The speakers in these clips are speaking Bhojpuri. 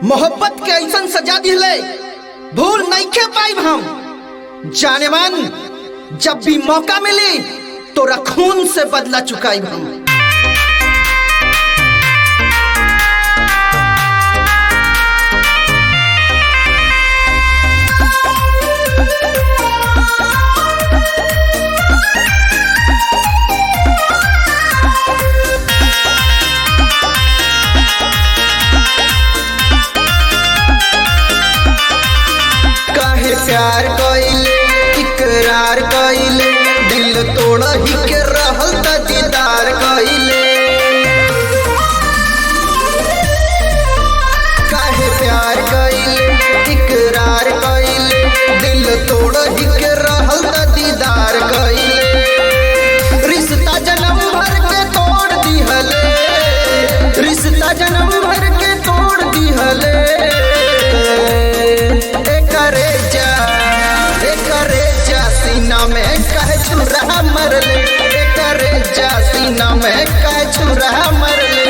मोहब्बत के ऐसा सजा दिले भूल नहीं खे पाई हम। जाने मन जब भी मौका मिली तोरा खून से बदला चुकाई हम। प्यार कइले इकरार कइले दिल तोड़ ही के रहल त दीदार कइले। काहे प्यार कइले इकरार कइले दिल तोड़ ही के रहल त दीदार कइले। रिश्ता जन्म भर के तोड़ दिहले, रिश्ता जन्म भर के तोड़ दिहले। सीना में कह छुरा मरले, करे जा सीना में कह छुरा मरले।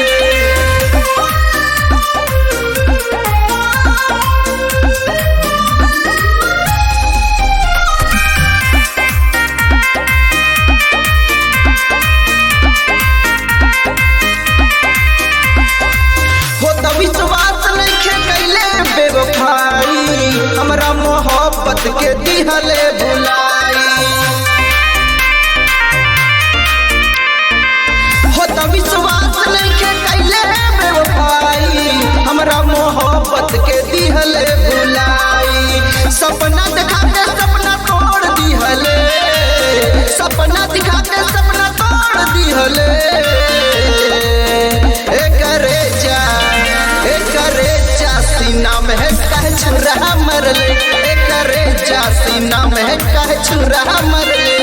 हो तो विश्वास नहीं कैले बेवफाई, हमरा मोहब्बत के दिहले भुलाई। हो तो विश्वास नहीं कैले बेवफाई, हमरा मोहब्बत के दिहले भुलाई। सपना दिखा के सपना तोड़ दिहले, सपना दिखा के सपना तोड़ दिहले। सीना में कह छुरा मरले, करे जा सीना में कह छुरा मरले।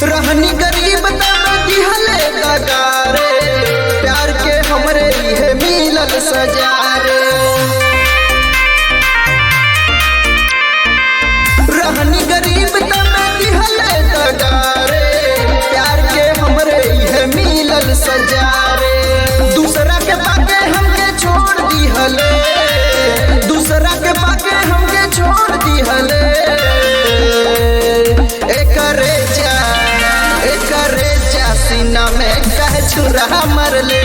रहनी गरीब तब दिहले दगारे, प्यार के हमरे ये मिलल सजारे। रहनी गरीब तब दिहले दगारे, प्यार के हमरे ये मिलल सजारे। दूसरा के पाके हमके छोड़ दिहले, दूसरा के पाके हमके छोड़ दिहले। सीना में कह छुरा मरले,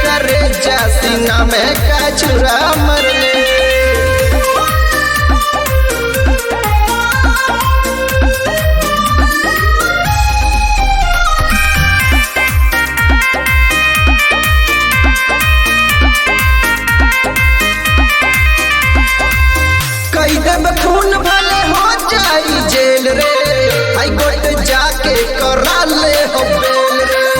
करे जा सीना में कह छुरा मरले। कई देव खून भले हो जाई जेल रे, हाई कोर्ट जाके करा ले हो बेल रे।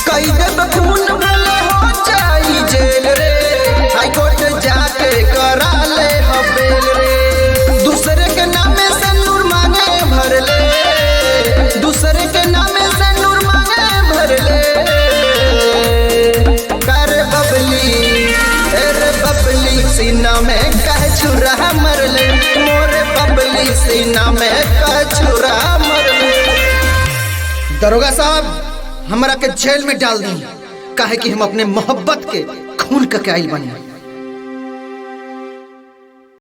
कई देव खून भले हो जाई जेल रे, हाई कोर्ट जाके करा ले हो बेल रे। दूसरे के नामे से नूर मांगे भर ले, दूसरे के नामे से नूर मांगे भर ले। कर बबली बबली सीना में कह छुरा मरले, मोरे बबली सीना में कह छुरा मरले। दरोगा साहब हमरा के जेल में डाल दी, काहे कि हम अपने मोहब्बत के खून का कैल बने।